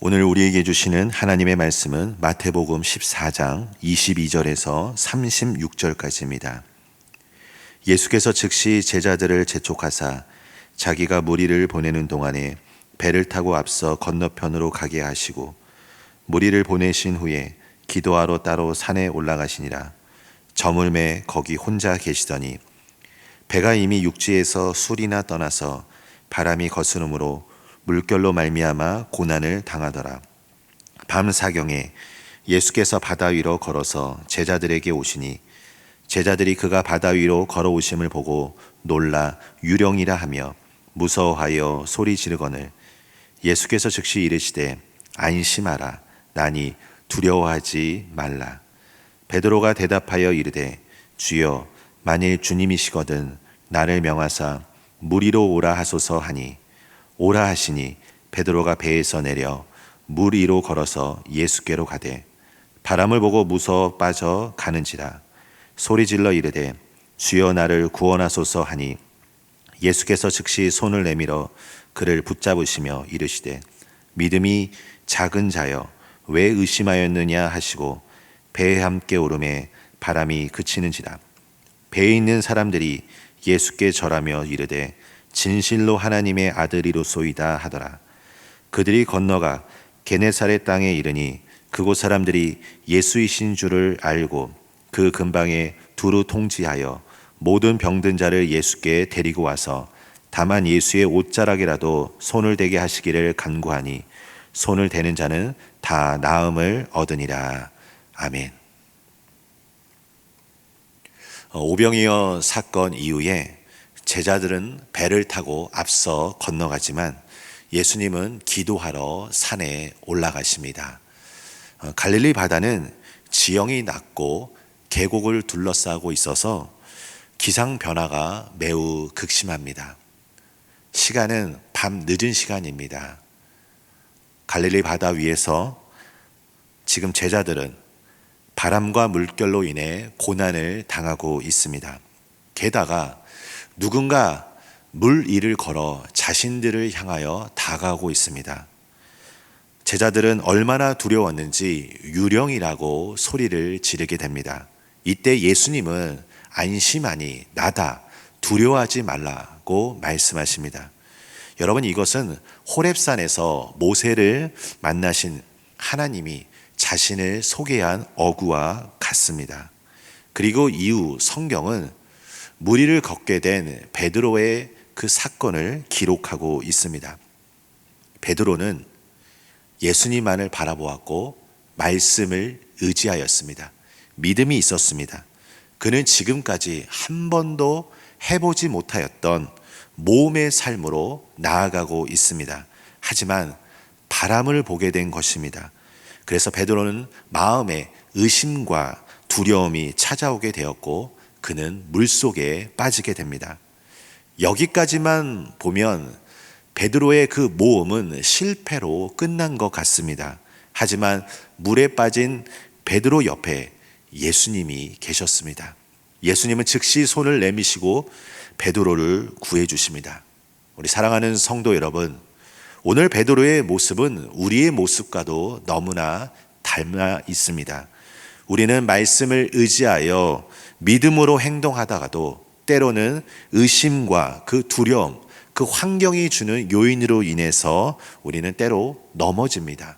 오늘 우리에게 주시는 하나님의 말씀은 마태복음 14장 22절에서 36절까지입니다. 예수께서 즉시 제자들을 재촉하사 자기가 무리를 보내는 동안에 배를 타고 앞서 건너편으로 가게 하시고 무리를 보내신 후에 기도하러 따로 산에 올라가시니라. 저물매 거기 혼자 계시더니 배가 이미 육지에서 술이나 떠나서 바람이 거스름으로 물결로 말미암아 고난을 당하더라. 밤 사경에 예수께서 바다 위로 걸어서 제자들에게 오시니 제자들이 그가 바다 위로 걸어오심을 보고 놀라 유령이라 하며 무서워하여 소리 지르거늘 예수께서 즉시 이르시되 안심하라 나니 두려워하지 말라. 베드로가 대답하여 이르되 주여 만일 주님이시거든 나를 명하사 물 위로 오라 하소서 하니 오라 하시니 베드로가 배에서 내려 물 위로 걸어서 예수께로 가되 바람을 보고 무서워 빠져 가는지라. 소리질러 이르되 주여 나를 구원하소서 하니 예수께서 즉시 손을 내밀어 그를 붙잡으시며 이르시되 믿음이 작은 자여 왜 의심하였느냐 하시고 배에 함께 오르매 바람이 그치는지라. 배에 있는 사람들이 예수께 절하며 이르되 진실로 하나님의 아들이로소이다 하더라. 그들이 건너가 게네사렛 땅에 이르니 그곳 사람들이 예수이신 줄을 알고 그 근방에 두루 통지하여 모든 병든 자를 예수께 데리고 와서 다만 예수의 옷자락이라도 손을 대게 하시기를 간구하니 손을 대는 자는 다 나음을 얻으니라. 아멘. 오병이어 사건 이후에 제자들은 배를 타고 앞서 건너가지만 예수님은 기도하러 산에 올라가십니다. 갈릴리 바다는 지형이 낮고 계곡을 둘러싸고 있어서 기상 변화가 매우 극심합니다. 시간은 밤 늦은 시간입니다. 갈릴리 바다 위에서 지금 제자들은 바람과 물결로 인해 고난을 당하고 있습니다. 게다가 누군가 물 위를 걸어 자신들을 향하여 다가오고 있습니다. 제자들은 얼마나 두려웠는지 유령이라고 소리를 지르게 됩니다. 이때 예수님은 안심하니 나다 두려워하지 말라고 말씀하십니다. 여러분, 이것은 호렙산에서 모세를 만나신 하나님이 자신을 소개한 어구와 같습니다. 그리고 이후 성경은 물 위를 걷게 된 베드로의 그 사건을 기록하고 있습니다. 베드로는 예수님만을 바라보았고 말씀을 의지하였습니다. 믿음이 있었습니다. 그는 지금까지 한 번도 해보지 못하였던 모험의 삶으로 나아가고 있습니다. 하지만 바람을 보게 된 것입니다. 그래서 베드로는 마음에 의심과 두려움이 찾아오게 되었고 그는 물속에 빠지게 됩니다. 여기까지만 보면 베드로의 그 모험은 실패로 끝난 것 같습니다. 하지만 물에 빠진 베드로 옆에 예수님이 계셨습니다. 예수님은 즉시 손을 내미시고 베드로를 구해 주십니다. 우리 사랑하는 성도 여러분, 오늘 베드로의 모습은 우리의 모습과도 너무나 닮아 있습니다. 우리는 말씀을 의지하여 믿음으로 행동하다가도 때로는 의심과 그 두려움, 그 환경이 주는 요인으로 인해서 우리는 때로 넘어집니다.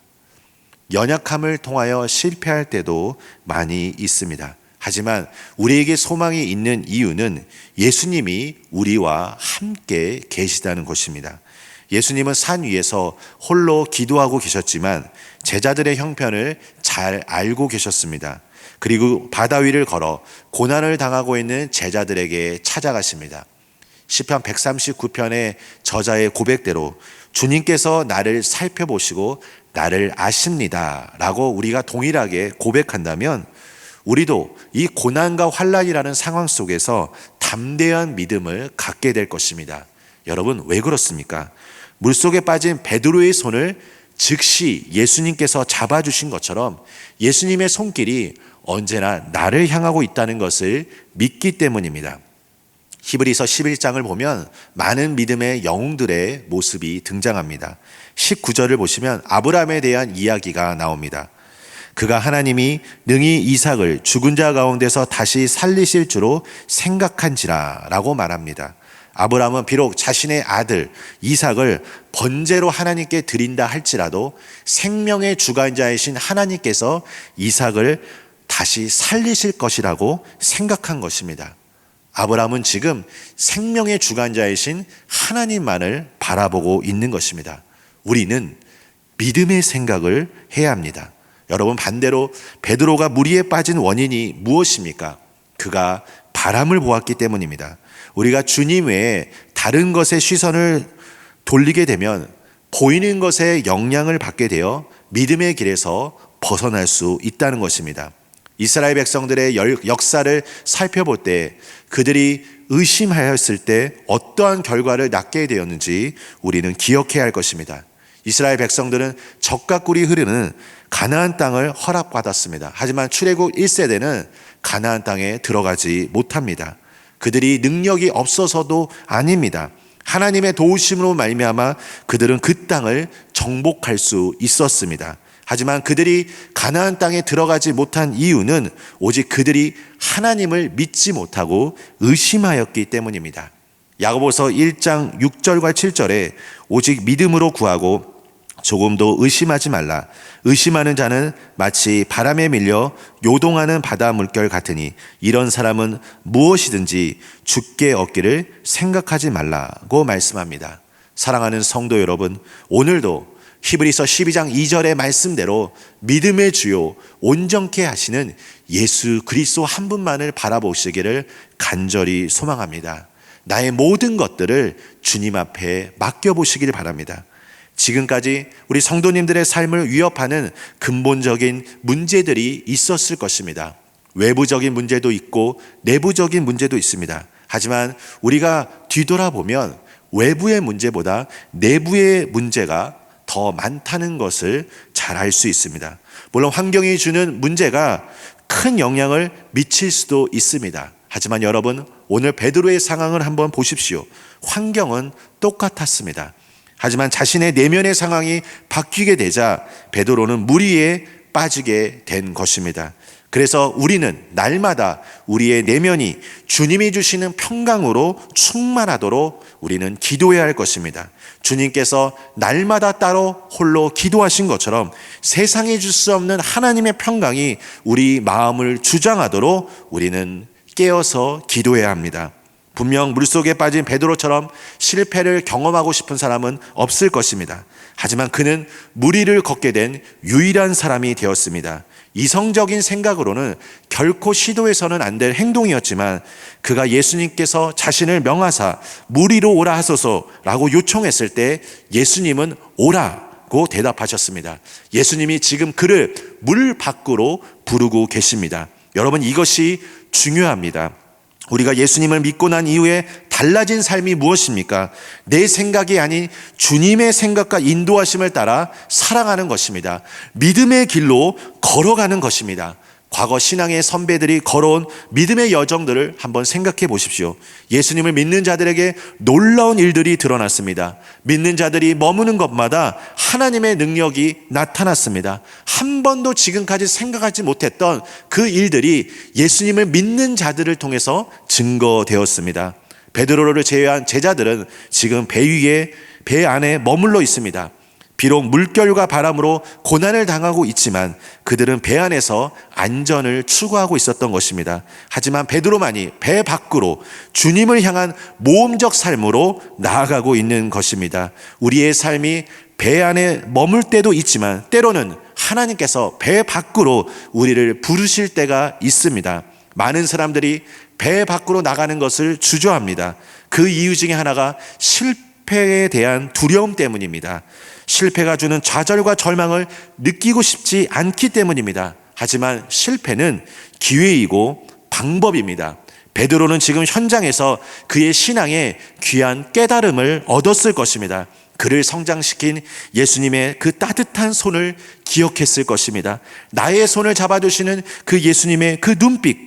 연약함을 통하여 실패할 때도 많이 있습니다. 하지만 우리에게 소망이 있는 이유는 예수님이 우리와 함께 계시다는 것입니다. 예수님은 산 위에서 홀로 기도하고 계셨지만 제자들의 형편을 잘 알고 계셨습니다. 그리고 바다 위를 걸어 고난을 당하고 있는 제자들에게 찾아가십니다. 시편 139편의 저자의 고백대로 주님께서 나를 살펴보시고 나를 아십니다 라고 우리가 동일하게 고백한다면 우리도 이 고난과 환난이라는 상황 속에서 담대한 믿음을 갖게 될 것입니다. 여러분, 왜 그렇습니까? 물속에 빠진 베드로의 손을 즉시 예수님께서 잡아주신 것처럼 예수님의 손길이 언제나 나를 향하고 있다는 것을 믿기 때문입니다. 히브리서 11장을 보면 많은 믿음의 영웅들의 모습이 등장합니다. 19절을 보시면 아브라함에 대한 이야기가 나옵니다. 그가 하나님이 능히 이삭을 죽은 자 가운데서 다시 살리실 줄로 생각한지라 라고 말합니다. 아브라함은 비록 자신의 아들 이삭을 번제로 하나님께 드린다 할지라도 생명의 주관자이신 하나님께서 이삭을 다시 살리실 것이라고 생각한 것입니다. 아브라함은 지금 생명의 주관자이신 하나님만을 바라보고 있는 것입니다. 우리는 믿음의 생각을 해야 합니다. 여러분, 반대로 베드로가 무리에 빠진 원인이 무엇입니까? 그가 바람을 보았기 때문입니다. 우리가 주님 외에 다른 것에 시선을 돌리게 되면 보이는 것에 영향을 받게 되어 믿음의 길에서 벗어날 수 있다는 것입니다. 이스라엘 백성들의 역사를 살펴볼 때 그들이 의심하였을 때 어떠한 결과를 낳게 되었는지 우리는 기억해야 할 것입니다. 이스라엘 백성들은 젖과 꿀이 흐르는 가나안 땅을 허락받았습니다. 하지만 출애굽 1세대는 가나안 땅에 들어가지 못합니다. 그들이 능력이 없어서도 아닙니다. 하나님의 도우심으로 말미암아 그들은 그 땅을 정복할 수 있었습니다. 하지만 그들이 가나안 땅에 들어가지 못한 이유는 오직 그들이 하나님을 믿지 못하고 의심하였기 때문입니다. 야고보서 1장 6절과 7절에 오직 믿음으로 구하고 조금도 의심하지 말라. 의심하는 자는 마치 바람에 밀려 요동하는 바다 물결 같으니 이런 사람은 무엇이든지 주께 얻기를 생각하지 말라고 말씀합니다. 사랑하는 성도 여러분, 오늘도 히브리서 12장 2절의 말씀대로 믿음의 주요 온전케 하시는 예수 그리스도 한 분만을 바라보시기를 간절히 소망합니다. 나의 모든 것들을 주님 앞에 맡겨보시길 바랍니다. 지금까지 우리 성도님들의 삶을 위협하는 근본적인 문제들이 있었을 것입니다. 외부적인 문제도 있고 내부적인 문제도 있습니다. 하지만 우리가 뒤돌아보면 외부의 문제보다 내부의 문제가 더 많다는 것을 잘 알 수 있습니다. 물론 환경이 주는 문제가 큰 영향을 미칠 수도 있습니다. 하지만 여러분, 오늘 베드로의 상황을 한번 보십시오. 환경은 똑같았습니다. 하지만 자신의 내면의 상황이 바뀌게 되자 베드로는 무리에 빠지게 된 것입니다. 그래서 우리는 날마다 우리의 내면이 주님이 주시는 평강으로 충만하도록 우리는 기도해야 할 것입니다. 주님께서 날마다 따로 홀로 기도하신 것처럼 세상에 줄 수 없는 하나님의 평강이 우리 마음을 주장하도록 우리는 깨어서 기도해야 합니다. 분명 물속에 빠진 베드로처럼 실패를 경험하고 싶은 사람은 없을 것입니다. 하지만 그는 무리를 걷게 된 유일한 사람이 되었습니다. 이성적인 생각으로는 결코 시도해서는 안 될 행동이었지만 그가 예수님께서 자신을 명하사 무리로 오라 하소서라고 요청했을 때 예수님은 오라고 대답하셨습니다. 예수님이 지금 그를 물 밖으로 부르고 계십니다. 여러분, 이것이 중요합니다. 우리가 예수님을 믿고 난 이후에 달라진 삶이 무엇입니까? 내 생각이 아닌 주님의 생각과 인도하심을 따라 살아가는 것입니다. 믿음의 길로 걸어가는 것입니다. 과거 신앙의 선배들이 걸어온 믿음의 여정들을 한번 생각해 보십시오. 예수님을 믿는 자들에게 놀라운 일들이 드러났습니다. 믿는 자들이 머무는 것마다 하나님의 능력이 나타났습니다. 한 번도 지금까지 생각하지 못했던 그 일들이 예수님을 믿는 자들을 통해서 증거되었습니다. 베드로를 제외한 제자들은 지금 배 안에 머물러 있습니다. 비록 물결과 바람으로 고난을 당하고 있지만 그들은 배 안에서 안전을 추구하고 있었던 것입니다. 하지만 베드로만이 배 밖으로 주님을 향한 모험적 삶으로 나아가고 있는 것입니다. 우리의 삶이 배 안에 머물 때도 있지만 때로는 하나님께서 배 밖으로 우리를 부르실 때가 있습니다. 많은 사람들이 배 밖으로 나가는 것을 주저합니다. 그 이유 중에 하나가 실패에 대한 두려움 때문입니다. 실패가 주는 좌절과 절망을 느끼고 싶지 않기 때문입니다. 하지만 실패는 기회이고 방법입니다. 베드로는 지금 현장에서 그의 신앙에 귀한 깨달음을 얻었을 것입니다. 그를 성장시킨 예수님의 그 따뜻한 손을 기억했을 것입니다. 나의 손을 잡아주시는 그 예수님의 그 눈빛,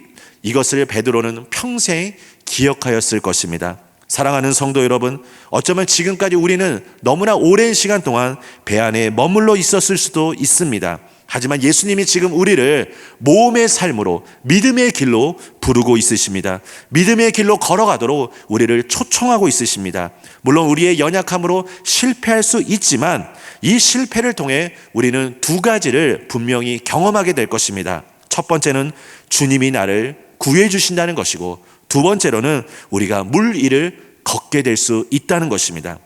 이것을 베드로는 평생 기억하였을 것입니다. 사랑하는 성도 여러분, 어쩌면 지금까지 우리는 너무나 오랜 시간 동안 배 안에 머물러 있었을 수도 있습니다. 하지만 예수님이 지금 우리를 모험의 삶으로, 믿음의 길로 부르고 있으십니다. 믿음의 길로 걸어가도록 우리를 초청하고 있으십니다. 물론 우리의 연약함으로 실패할 수 있지만 이 실패를 통해 우리는 두 가지를 분명히 경험하게 될 것입니다. 첫 번째는 주님이 나를 구해 주신다는 것이고, 두 번째로는 우리가 물 위를 걷게 될 수 있다는 것입니다.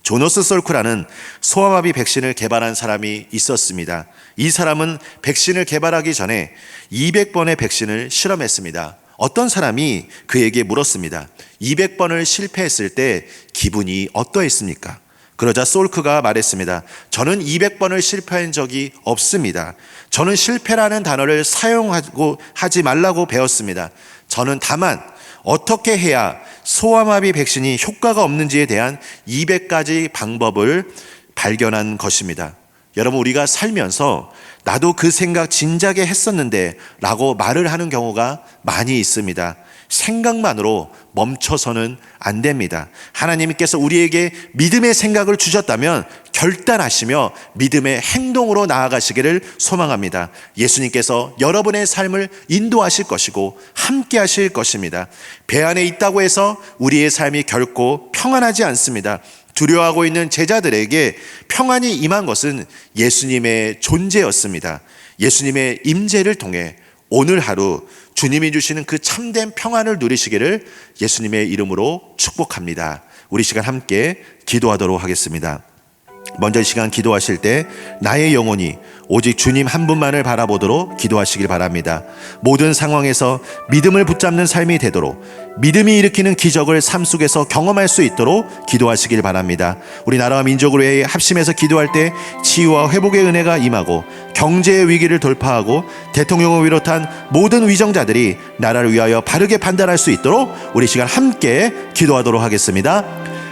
조너스 솔크라는 소아마비 백신을 개발한 사람이 있었습니다. 이 사람은 백신을 개발하기 전에 200번의 백신을 실험했습니다. 어떤 사람이 그에게 물었습니다. 200번을 실패했을 때 기분이 어떠했습니까? 그러자 솔크가 말했습니다. 저는 200번을 실패한 적이 없습니다. 저는 실패라는 단어를 사용하고 하지 말라고 배웠습니다. 저는 다만 어떻게 해야 소아마비 백신이 효과가 없는지에 대한 200가지 방법을 발견한 것입니다. 여러분, 우리가 살면서 나도 그 생각 진작에 했었는데 라고 말을 하는 경우가 많이 있습니다. 생각만으로 멈춰서는 안 됩니다. 하나님께서 우리에게 믿음의 생각을 주셨다면 결단하시며 믿음의 행동으로 나아가시기를 소망합니다. 예수님께서 여러분의 삶을 인도하실 것이고 함께 하실 것입니다. 배 안에 있다고 해서 우리의 삶이 결코 평안하지 않습니다. 두려워하고 있는 제자들에게 평안이 임한 것은 예수님의 존재였습니다. 예수님의 임재를 통해 오늘 하루 주님이 주시는 그 참된 평안을 누리시기를 예수님의 이름으로 축복합니다. 우리 시간 함께 기도하도록 하겠습니다. 먼저 이 시간 기도하실 때 나의 영혼이 오직 주님 한 분만을 바라보도록 기도하시길 바랍니다. 모든 상황에서 믿음을 붙잡는 삶이 되도록, 믿음이 일으키는 기적을 삶 속에서 경험할 수 있도록 기도하시길 바랍니다. 우리 나라와 민족을 위해 합심해서 기도할 때 치유와 회복의 은혜가 임하고 경제의 위기를 돌파하고 대통령을 비롯한 모든 위정자들이 나라를 위하여 바르게 판단할 수 있도록 우리 시간 함께 기도하도록 하겠습니다.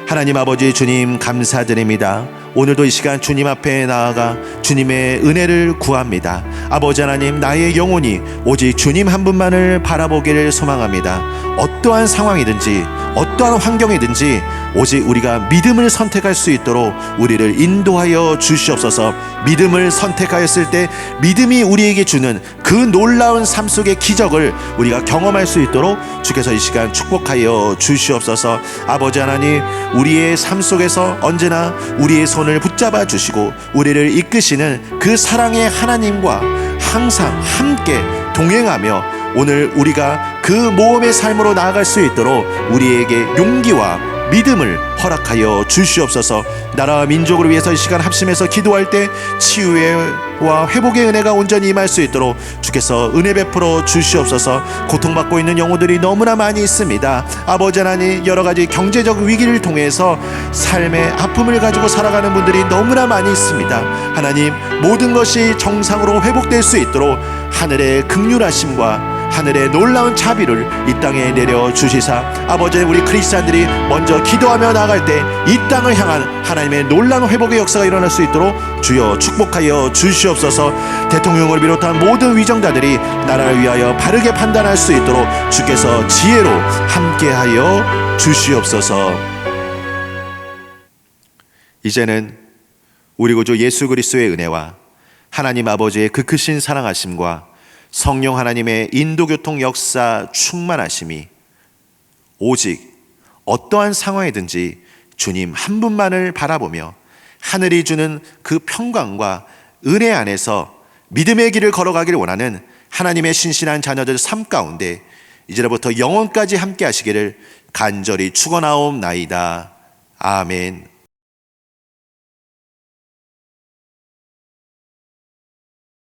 하나님 아버지, 주님 감사드립니다. 오늘도 이 시간 주님 앞에 나아가 주님의 은혜를 구합니다. 아버지 하나님, 나의 영혼이 오직 주님 한 분만을 바라보기를 소망합니다. 어떠한 상황이든지 어떠한 환경이든지 오직 우리가 믿음을 선택할 수 있도록 우리를 인도하여 주시옵소서. 믿음을 선택하였을 때 믿음이 우리에게 주는 그 놀라운 삶 속의 기적을 우리가 경험할 수 있도록 주께서 이 시간 축복하여 주시옵소서. 아버지 하나님, 우리의 삶 속에서 언제나 우리의 손을 붙잡아 주시고 우리를 이끄시는 그 사랑의 하나님과 항상 함께 동행하며 오늘 우리가 그 모험의 삶으로 나아갈 수 있도록 우리에게 용기와 믿음을 허락하여 주시옵소서. 나라와 민족을 위해서 이 시간 합심해서 기도할 때 치유와 회복의 은혜가 온전히 임할 수 있도록 주께서 은혜 베풀어 주시옵소서. 고통받고 있는 영혼들이 너무나 많이 있습니다. 아버지 하나님, 여러 가지 경제적 위기를 통해서 삶의 아픔을 가지고 살아가는 분들이 너무나 많이 있습니다. 하나님, 모든 것이 정상으로 회복될 수 있도록 하늘의 긍휼하심과 하늘의 놀라운 자비를 이 땅에 내려주시사 아버지, 우리 크리스찬들이 먼저 기도하며 나아갈 때 이 땅을 향한 하나님의 놀라운 회복의 역사가 일어날 수 있도록 주여 축복하여 주시옵소서. 대통령을 비롯한 모든 위정자들이 나라를 위하여 바르게 판단할 수 있도록 주께서 지혜로 함께하여 주시옵소서. 이제는 우리 구주 예수 그리스도의 은혜와 하나님 아버지의 그 크신 사랑하심과 성령 하나님의 인도교통 역사 충만하심이 오직 어떠한 상황이든지 주님 한 분만을 바라보며 하늘이 주는 그 평강과 은혜 안에서 믿음의 길을 걸어가기를 원하는 하나님의 신실한 자녀들 삶 가운데 이제로부터 영원까지 함께 하시기를 간절히 축원하옵나이다. 아멘.